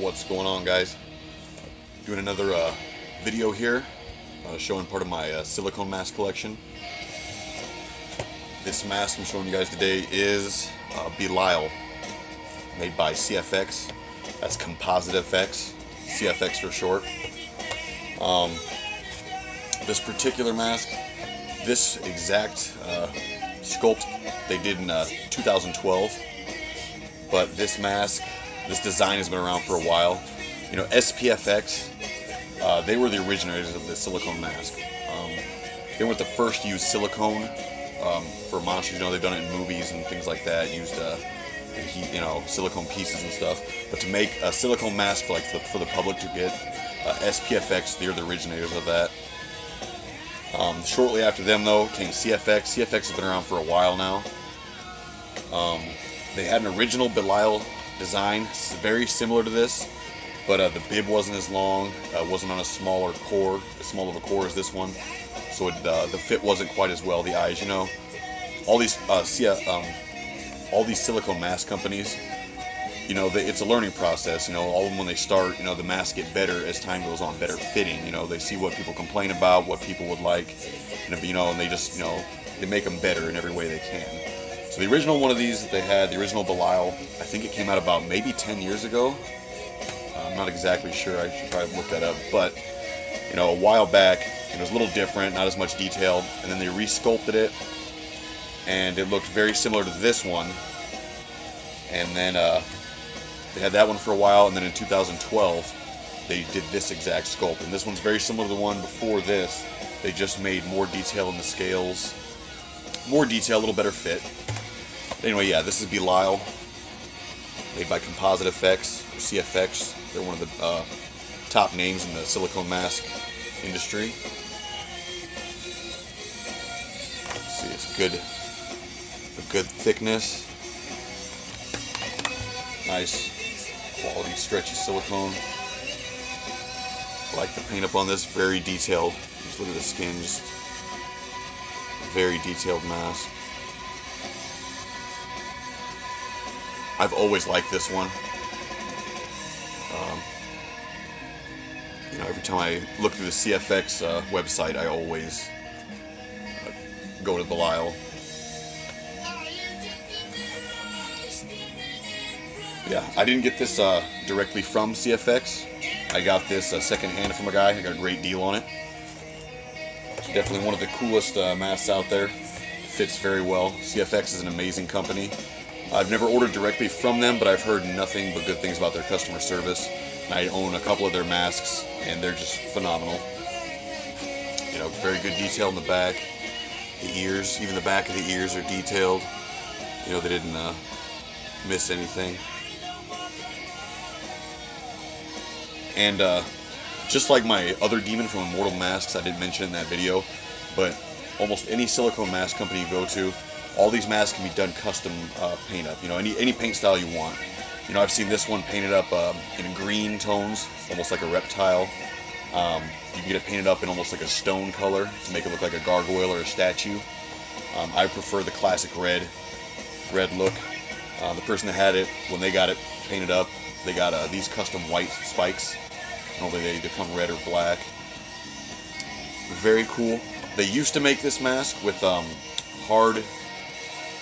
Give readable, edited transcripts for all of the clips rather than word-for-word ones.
What's going on, guys? Doing another video here, showing part of my silicone mask collection. This mask I'm showing you guys today is Belial, made by CFX. That's Composite FX, CFX for short. This particular mask, this exact sculpt they did in 2012, but this mask, this design has been around for a while. You know, SPFX, they were the originators of the silicone mask. They weren't the first to use silicone for monsters. You know, they've done it in movies and things like that. Used you know, silicone pieces and stuff. But to make a silicone mask for the public to get, SPFX, they're the originators of that. Shortly after them, though, came CFX. CFX has been around for a while now. They had an original Belial design, very similar to this, but the bib wasn't as long, wasn't on a smaller core, as small of a core as this one, so the fit wasn't quite as well. The eyes, you know, all these silicone mask companies, you know, it's a learning process. You know, all of them, when they start, you know, the masks get better as time goes on, better fitting. You know, they see what people complain about, what people would like, and you know, and they just, you know, they make them better in every way they can. So the original one of these that they had, the original Belial, I think it came out about maybe 10 years ago. I'm not exactly sure. I should probably look that up. But, you know, a while back, it was a little different, not as much detailed, and then they re-sculpted it, and it looked very similar to this one. And then they had that one for a while, and then in 2012, they did this exact sculpt. And this one's very similar to the one before this. They just made more detail in the scales, more detail, a little better fit. Anyway, yeah, this is Belial, made by Composite FX, or CFX. They're one of the top names in the silicone mask industry. Let's see, it's a good thickness. Nice quality stretchy silicone. I like the paint up on this, very detailed. Just look at the skin, just very detailed mask. I've always liked this one. You know, every time I look through the CFX website, I always go to Belial. Yeah, I didn't get this directly from CFX. I got this secondhand from a guy. I got a great deal on it. Definitely one of the coolest masks out there. Fits very well. CFX is an amazing company. I've never ordered directly from them, but I've heard nothing but good things about their customer service. And I own a couple of their masks, and they're just phenomenal. You know, very good detail in the back. The ears, even the back of the ears are detailed. You know, they didn't miss anything. And just like my other demon from Immortal Masks, I didn't mention in that video, but almost any silicone mask company you go to, all these masks can be done custom paint up. You know, any paint style you want. You know, I've seen this one painted up in green tones, almost like a reptile. You can get it painted up in almost like a stone color to make it look like a gargoyle or a statue. I prefer the classic red look. The person that had it, when they got it painted up, they got these custom white spikes. Normally they either come red or black. Very cool. They used to make this mask with hard,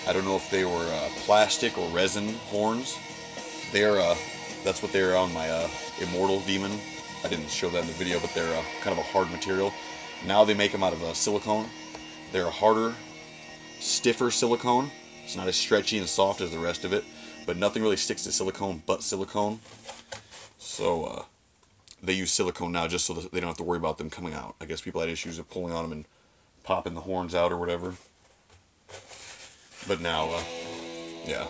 I don't know if they were plastic or resin horns. That's what they're on my Immortal Demon. I didn't show that in the video, but they're kind of a hard material. Now they make them out of silicone. They're a harder, stiffer silicone. It's not as stretchy and soft as the rest of it, but nothing really sticks to silicone but silicone. So they use silicone now just so that they don't have to worry about them coming out. I guess people had issues of pulling on them and popping the horns out or whatever. But now, yeah.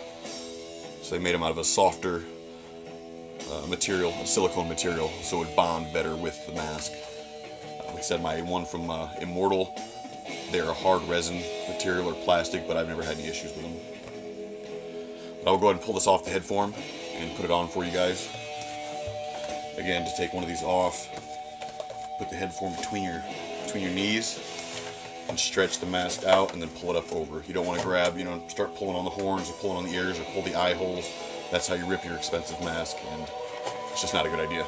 So they made them out of a softer material, a silicone material, so it would bond better with the mask. Like I said, my one from Immortal, they're a hard resin material or plastic, but I've never had any issues with them. But I'll go ahead and pull this off the head form and put it on for you guys. Again, to take one of these off, put the head form between your knees and stretch the mask out and then pull it up over. You don't want to grab, you know, start pulling on the horns or pulling on the ears or pull the eye holes. That's how you rip your expensive mask, and It's just not a good idea.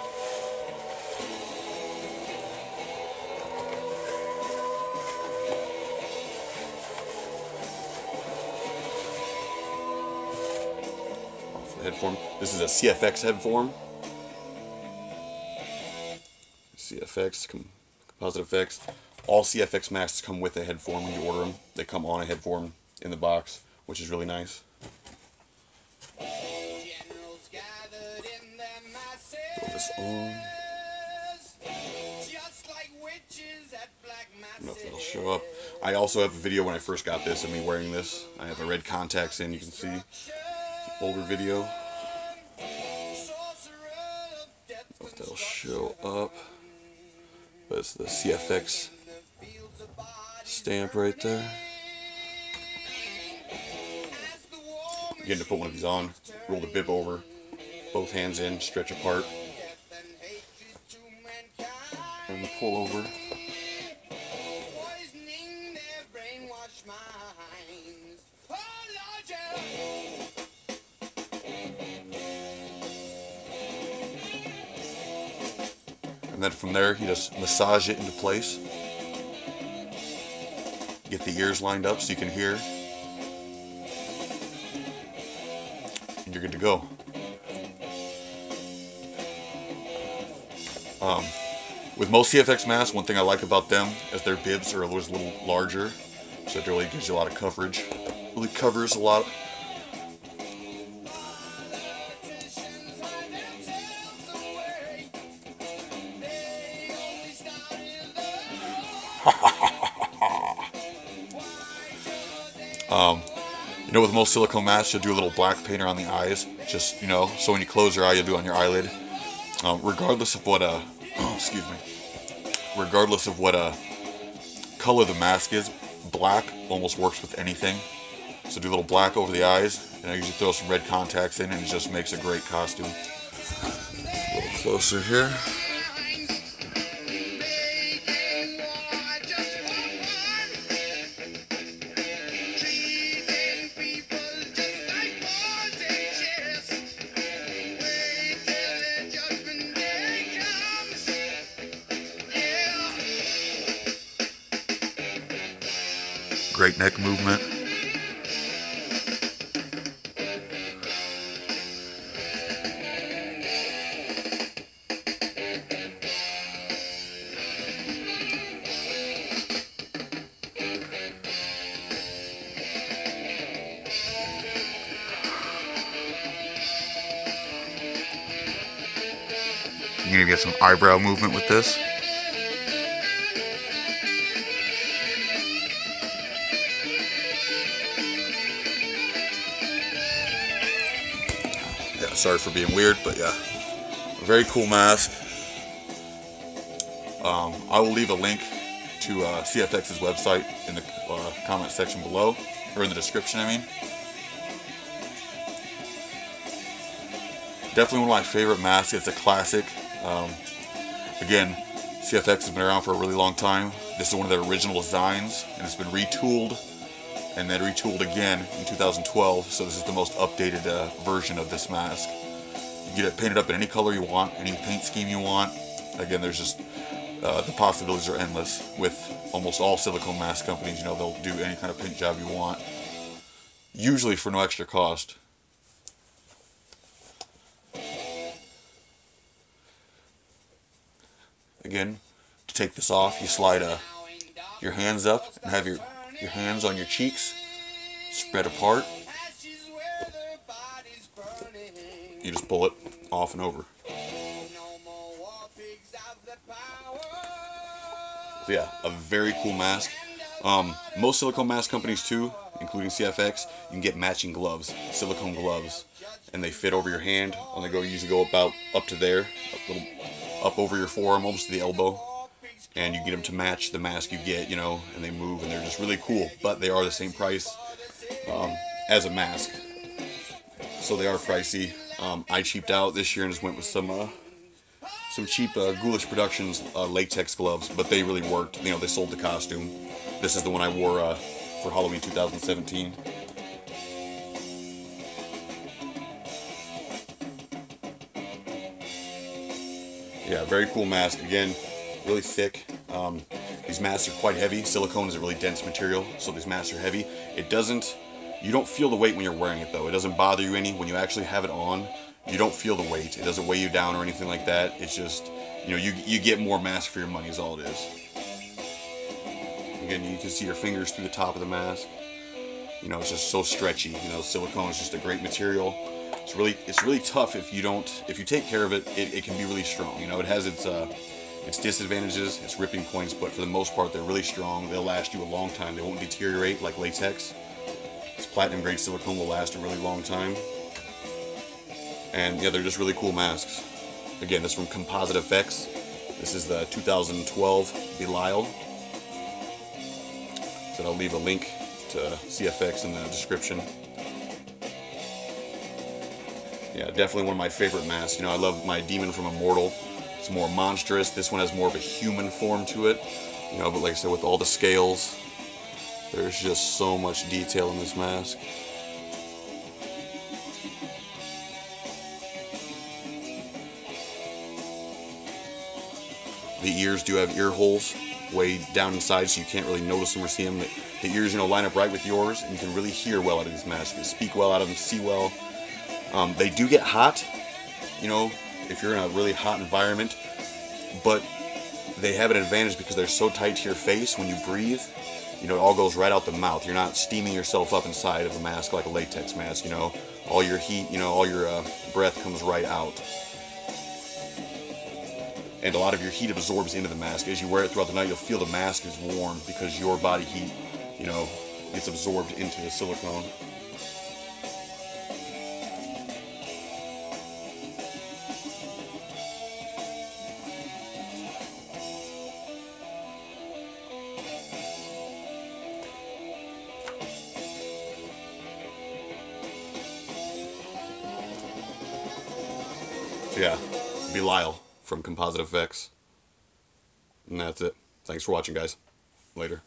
Off the head form. This is a CFX head form. CFX, composite effects. All CFX masks come with a head form when you order them. They come on a head form in the box, which is really nice. Throw this on. I don't know if that'll show up. I also have a video when I first got this of me wearing this. I have the red contacts in, you can see. Older video. I don't know if that'll show up. But it's the CFX stamp right there. Again, to put one of these on, roll the bib over, both hands in, stretch apart, and pull over. And then from there, you just massage it into place. Get the ears lined up so you can hear. And you're good to go. With most CFX masks, one thing I like about them is their bibs are always a little larger. So it really gives you a lot of coverage. Really covers a lot. You know, with most silicone masks, you'll do a little black paint around the eyes, just, you know, so when you close your eye, you'll do it on your eyelid. Regardless of what, excuse me, regardless of what color the mask is, black almost works with anything. So do a little black over the eyes, and I usually throw some red contacts in, and it just makes a great costume. A little closer here. Great neck movement. You're gonna get some eyebrow movement with this. Sorry for being weird, but yeah, a very cool mask. I will leave a link to CFX's website in the comment section below, or in the description, I mean. Definitely one of my favorite masks. It's a classic. Again, CFX has been around for a really long time. This is one of their original designs, and it's been retooled and then retooled again in 2012, so this is the most updated version of this mask. You get it painted up in any color you want, any paint scheme you want. Again, there's just, the possibilities are endless. With almost all silicone mask companies, you know, they'll do any kind of paint job you want, usually for no extra cost. Again, to take this off, you slide your hands up and have your hands on your cheeks, spread apart. You just pull it off and over. So yeah, a very cool mask. Most silicone mask companies too, including CFX, you can get matching gloves, silicone gloves, and they fit over your hand, and they usually go about up to there, up over your forearm, almost to the elbow. And you get them to match the mask you get, you know, and they move, and they're just really cool. But they are the same price as a mask, so they are pricey. I cheaped out this year and just went with some cheap Ghoulish Productions latex gloves, but they really worked. You know, they sold the costume. This is the one I wore for Halloween 2017. Yeah, very cool mask. Again, really thick. These masks are quite heavy. Silicone is a really dense material, so these masks are heavy. It doesn't, you don't feel the weight when you're wearing it though. It doesn't bother you any. When you actually have it on, you don't feel the weight. It doesn't weigh you down or anything like that. It's just, you get more mask for your money is all it is. Again, you can see your fingers through the top of the mask. It's just so stretchy. Silicone is just a great material. It's really tough if you take care of it. It can be really strong. It has its disadvantages, its ripping points, but for the most part, they're really strong. They'll last you a long time. They won't deteriorate like latex. This platinum grade silicone will last a really long time. And yeah, they're just really cool masks. Again, this is from Composite FX. This is the 2012 Belial. So I'll leave a link to CFX in the description. Yeah, definitely one of my favorite masks. I love my Demon from Immortal. It's more monstrous. This one has more of a human form to it. But like I said, with all the scales, there's just so much detail in this mask. The ears do have ear holes way down inside, so you can't really notice them or see them. The ears, line up right with yours, and you can really hear well out of these masks. You can speak well out of them, see well. They do get hot, if you're in a really hot environment, but they have an advantage because they're so tight to your face. When you breathe, it all goes right out the mouth. You're not steaming yourself up inside of a mask like a latex mask. All your heat, all your breath comes right out. And a lot of your heat absorbs into the mask. As you wear it throughout the night, you'll feel the mask is warm because your body heat, gets absorbed into the silicone. So yeah, Belial from Composite FX. And that's it. Thanks for watching, guys. Later.